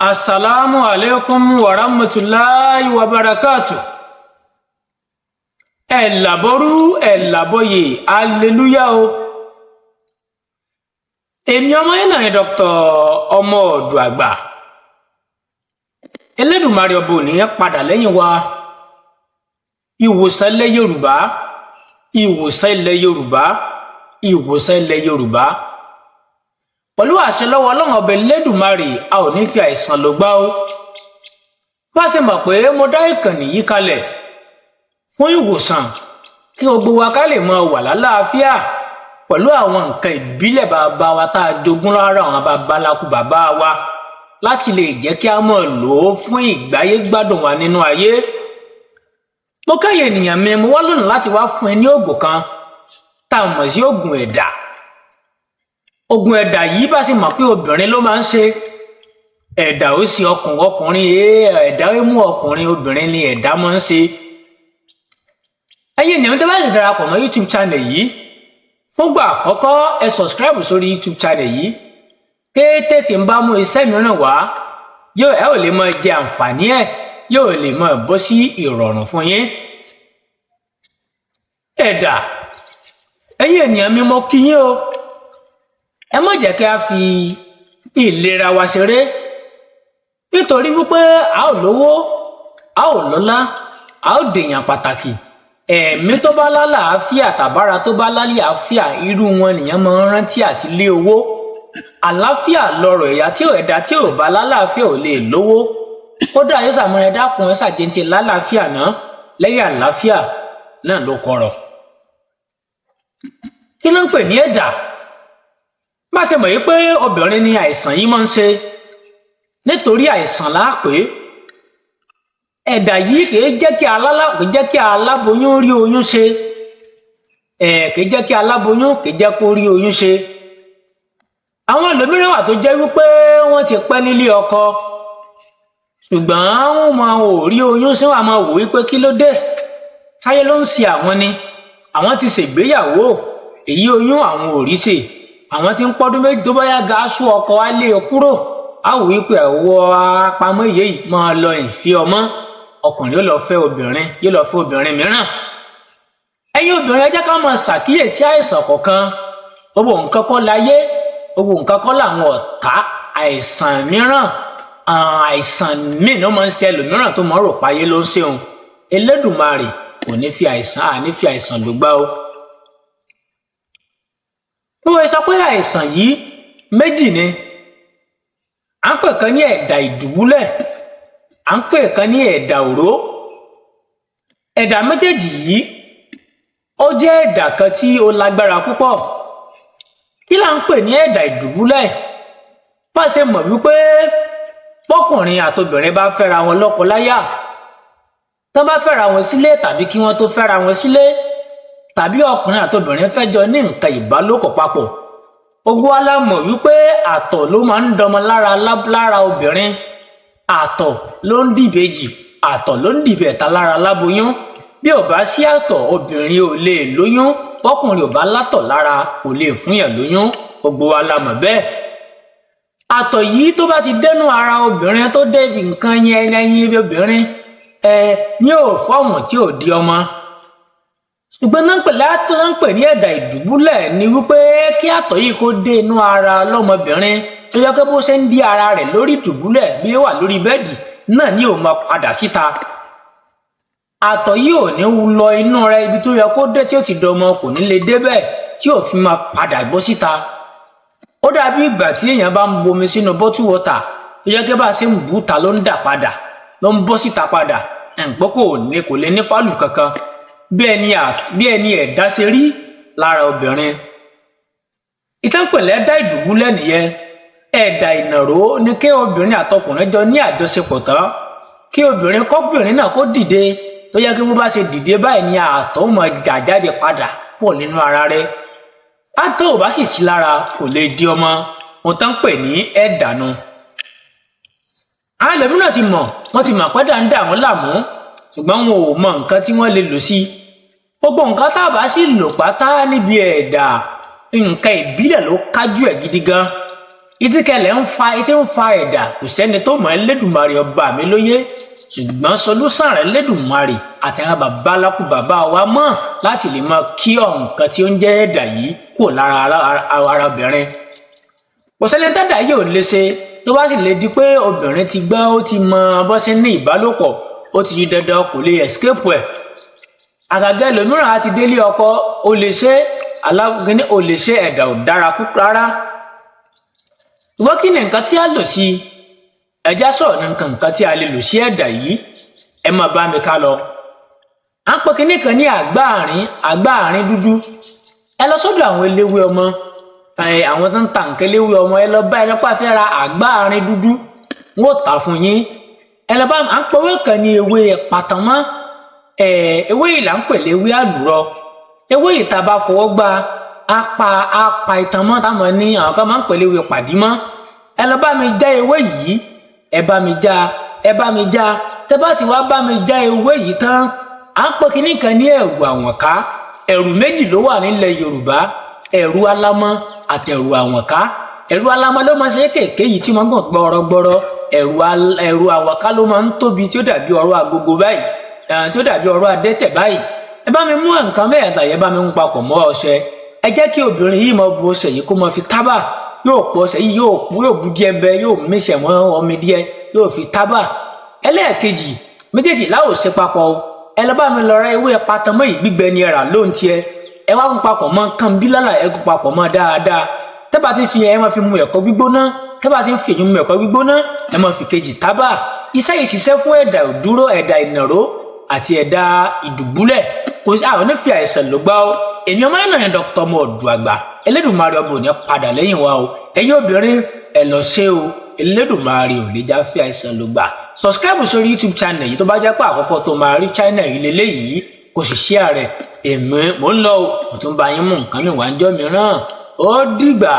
Assalamu alaikum wa rahmatullahi wa barakatuh. Ẹ̀làbọ́rú ẹ̀làbọ́yè hallelujah o. Èmi ọmọ yín náà ni Dr. ọmọ ọ̀dọ̀ àgbà. Elédùmarè ọba òní padà lẹ́yìn wa. Ìwòsàn ilẹ̀ Yorùbá, ìwòsàn ilẹ̀ Yorùbá, ìwòsàn ilẹ̀ Yorùbá. Pẹ̀lú àṣẹ lọ́wọ́ Ọlọ́run ọba Elédùmarè, a ò ní fi àìsàn lò gbà o. Bá ṣe mọ̀ pé mo dá ìkànnì yìí kalẹ̀ fún ìwòsàn kí gbogbo wa ká lè máa wà lálàáfíà pẹ̀lú àwọn nǹkan ìbílẹ̀ bàbá wa tá a jogún lára àwọn babaláku bàbá wa láti lè jẹ́ kí a máa lò ó fún ìgbáyé gbádùn wa nínú ayé. Mo káyè ènìyàn mi, mo wá lónìí láti wá fún ẹ ní oògùn kan tá a mọ̀ sí oògùn ẹ̀dà. Oògùn ẹ̀dà yìí bá sì mọ̀ pé obìnrin ló máa ń ṣe. Ẹ̀dà ó sì ọkùnrin ẹ̀dà ó mú ọkùnrin, obìnrin ni ẹ̀dà máa ń ṣe. Ẹ̀yin ènìyàn tó bá sì darapọ̀ mọ́ YouTube channel yìí fúngbà àkọ́kọ́, ẹ subscribe sórí YouTube channel yìí. Kété tí ń bá mú iṣẹ́ mìíràn wá, ẹ ò lè máa jẹ àǹfààní ẹ̀, yóò lè máa bọ́ sí ìrọ̀rùn fún yín. Ẹ̀dà, ẹ̀yin ènìyàn mi, mo kí yín o. Ẹ má jẹ́ kí a fi ìlera wa ṣeré, nítorí wípé a ò lówó, a ò lọ́lá, a ò dèèyàn pàtàkì. Ẹ̀mí tó bá lálàáfíà tàbára tó bá lálàáfíà, irú wọn nìyẹn máa ń rántí àti lé owó. Àlàáfíà lọrọ̀, ẹ̀dá tí ò bá lálàáfíà ò lè lówó. Kódà yóò sàmúlẹ̀ dákun ẹ̀ ṣàjẹntì lálàáfíà náà, lẹ́yìn àlàáfíà náà ló kọrọ̀. Kí ló ń pè ní ẹ̀dà? Má ṣe mọ̀ yí pé obìnrin ni àìsàn yìí máa ń ṣe, nítorí àìsàn láàpé. Ẹ̀dà yìí kìí jẹ́ kí aláboyún rí oyún ṣe. Kìí jẹ́ kí aláboyún kìí jẹ́ kó rí oyún ṣe. Àwọn ẹlòmíràn wà tó jẹ́ wípé wọ́n ti pẹ́ nílé ọkọ, ṣùgbọ́n wọ́n máa ò rí oyún sí, wọ́n máa wò wípé kí ló dé? Sáyé ló ń ṣe àwọn ni. Àwọn ti ṣègbéyàwó, èyí oyún àwọn ò rí ṣe. Àwọn tí ń pọ́dún méjì tó bá yá gáàsù ọkọ á lé kúrò. A wò wípé ẹ̀wọ́ apamọ́ yìí máa lọ ìfi ọmọ. Ọkùnrin yóò lọ fẹ́ obìnrin mìíràn. Ẹ̀yin obìnrin, ẹ jẹ́ ká máa ṣàkíyèsí àìsàn kọ̀ọ̀kan. Gbogbo nǹkan kọ́ láyé, gbogbo nǹkan kọ́ làwọn ọ̀tá. Àìsàn mìíràn, àìsàn míì ló máa ń ṣe ẹlòmíràn tó máa ń rò páyé ló ń ṣe òun. Elédùmarè kò ní fi àìsàn lò gbà o. Wọ́n sọ pé àìsàn yìí méjì ni. À ń pè kan ní ẹ̀dà ìdùbúlẹ̀, à ń pè kan ní ẹ̀dà òró. Ẹ̀dà méjèèjì yìí ó jẹ́ ẹ̀dà kan tí ó lágbára púpọ̀. Kí là ń pè ní ẹ̀dà ìdùbúlẹ̀? Bá ṣe mọ̀ wípé bọ́kùnrin àtobìnrin bá fẹ́ra wọn lọ́kọ láyà, tán bá fẹ́ra wọn sílé tàbí kí wọ́n tó fẹ́ra wọn sílé, tàbí ọkùnrin àtobìnrin fẹ́ jọ ní nǹkan ìbálòpọ̀ papọ̀, gbogbo wa la mọ̀ wípé àtọ̀ ló máa ń dọmọ lára obìnrin. Àtọ̀ ló ń dìbejì, àtọ̀ ló ń dìbẹ̀ta lára láboyún. Bí ò bá sí àtọ̀, obìnrin ò lè lóyún. Bọ́kùnrin ò bá látọ̀ lára, kò lè fún yàn lóyún. Gbogbo wa la mọ̀ bẹ́ẹ̀. Àtọ̀ yìí tó bá ti dẹnu ara obìnrin, tó débi nǹkan yẹn ẹyin obìnrin, ní ò fọ́ọ̀mù tí ò di ọmọ. Ṣùgbọ́n náà ń pè ní ẹ̀dà ìdùbúlẹ̀ ni wípé kí àtọ̀ yìí kó dé inú ara lọ́mọbìnrin, tó yẹ kó bó ṣe ń dí ara rẹ̀ lórí ìdùbúlẹ̀ bí ó wà lórí bẹ́ẹ̀dì náà ni ó máa padà síta. Àtọ̀ yìí ò ní lọ inú rẹ̀, ibi tó yẹ kó dé tí ó ti dọmọ kò ní lè débẹ̀, tí ò fi máa padà bọ́ síta. Ó dàbí ìgbà tí èèyàn bá ń bomi sínú bottle water, tó yẹ kí bá ṣe ń bù ta ló ń dà padà, ló ń bọ́ síta padà. Ẹ̀ǹpọ́ kò lè ní fálù kankan. Bí ẹni ẹ̀dá ṣe rí lára obìnrin. Ìtànpẹ̀lẹ̀ ẹ̀dà ìdùbúlẹ̀ nìyẹn. Ẹ̀dà ìnàró ni kí obìnrin àtọkùnrin jọ ní àjọṣepọ̀ tán, kí kọ́bìnrin náà kó dìde, tó yẹ kí wọ́n bá ṣe dìde báyìí ni àtọ̀ máa jà jáde padà pọ̀ nínú ara rẹ̀. Àtọ̀ ò bá sì sí lára, kò lè di ọmọ. Mo tán pè ní ẹ̀dà nu. Àwọn ẹlòmíràn wọ́n ti mọ̀ pé ẹ̀dà ń dà wọ́n láàmú, ṣùgbọ́n wọn ò mọ nǹkan tí wọ́n lè lò sí. Gbogbo nǹkan tá a bá sì lò pátá níbi ẹ̀dà, nǹkan ìbílẹ̀ ló kájú ẹ̀ gidi gan. ìtìkẹlẹ̀ ń fa ẹ̀dà kò sẹ́ni tó mọ̀ Elédùmarè ọba mi lóye ṣùgbọ́n solúsàn rẹ̀ Elédùmarè àti àwọn bàbá alákù bàbá wa mọ̀ láti lè máa kí nǹkan tí ó ń jẹ́ ẹ̀dà yìí kúrò lára ara obìnrin. kò sẹ́ni tẹ́dà yìí ò lè ṣe tó bá sì lè di pé obìnrin ti gbọ́ ó ti mọ bó ṣe ní ìbálòpọ̀ ó ti di dandan kò lè escape ẹ̀. àgàgà ẹlòmíràn á ti délé ọkọ ó lè ṣe alágbèéní ó lè ṣe ẹ̀dà ò dára púpọ̀ rárá. ṣùgbọ́n kí ni nǹkan tí a lò sí ẹja sọ̀rọ̀ ní nǹkan tí a lè lò sí ẹ̀dà yìí ẹ máa bá mi ká lọ. à ń pè kínní kan ní àgbáàrín dúdú. ẹ lọ sọ́dọ̀ àwọn eléwé ọmọ àwọn tó ń ta nǹkan eléwé ọmọ ẹ lọ bá ẹ lọ́pàá fẹ́ ra àgbáàrín dúdú wọ́n tà fún yín. ẹ lọ bá à ń pè ewé kan ní ewé pàtàmọ́ ewé yìí là ń pè léwé àlùrọ. ewé yìí tá a bá fọwọ́ gbá apá ìtàn mọ́ táwọn ní àwọn kan máa ń pè léwé pàdímọ́. ẹ lọ bá mi já ewé yìí ẹ bá mi já tẹ bá ti wá bá mi já ewé yìí tán à ń pè kínní kan ní ẹ̀rù àwọ̀nká. ẹ̀rù méjì ló wà nílẹ̀ Yorùbá ẹ̀rù alámọ̀ àtẹ̀rù àwọ̀nká. ẹ̀rù alámọ̀ ló máa ṣe kéèké yìí tí wọ́n gàn gbọ́rọ́gbọ́rọ́. ẹ̀rù àwọ̀ká ló máa ń tóbi tí ó dàbí ọ̀rọ̀ agogo báyìí tí ó dàbí ọ̀rọ̀ adẹ́tẹ̀ báyìí. ẹ bá mi mú nǹkan mẹ́ẹ̀ẹ́ta yẹn bá mi ń papọ̀ mọ́ ọṣẹ. ẹ jẹ́ kí obìnrin yìí máa bu ọṣẹ yìí kó máa fi tábà yóò pọ̀ ọṣẹ yìí yóò bu díẹ̀ bẹ́ẹ̀ yóò mísẹ̀ mọ́ omi díẹ̀ yóò fi tábà. ẹlẹ́ẹ̀kejì méjèèjì láò ṣe papọ̀ o. ẹ lọ bá mi lọ ra ewé pàtàmọ́ yìí gbígbẹ ni ẹ̀rà ló ń tiẹ̀. ẹ wá kún papọ̀ mọ́ nǹkan bí lálà ẹ kún papọ̀ mọ́ dáadáa. tẹ́ bá ti fi ẹ máa fi mu ẹ̀kọ́ gbígbóná tẹ́ bá ti fi èyí mu ẹ̀kọ́ gbígbóná ẹ máa fi kejì tábà. iṣẹ́ yìí ṣiṣẹ́ fún ẹ̀dà ìdúró ẹ̀dà ìnàró àti ẹ̀dà ìdùbúlẹ̀ kò sí àwọn onífi àìsàn ló gbá o. èmi ọmọ ìlànà Dr. ọmọ ọdún àgbà Elédùmarè ọmọ òní padà lẹ́yìn wa o. ẹ̀yin obìnrin ẹ lọ ṣe o Elédùmarè ò lè já fi àìsàn ló gbà. subscribe sórí YouTube channel yìí tó bá jẹ́ pé àkọ́kọ́ tó máa rí channel yìí lélẹ́yìí kò sì share rẹ̀ èmi mò ń lọ o mo tún bá yín mú nǹkan mi wá ń jọ́ mìíràn ó dìgbà.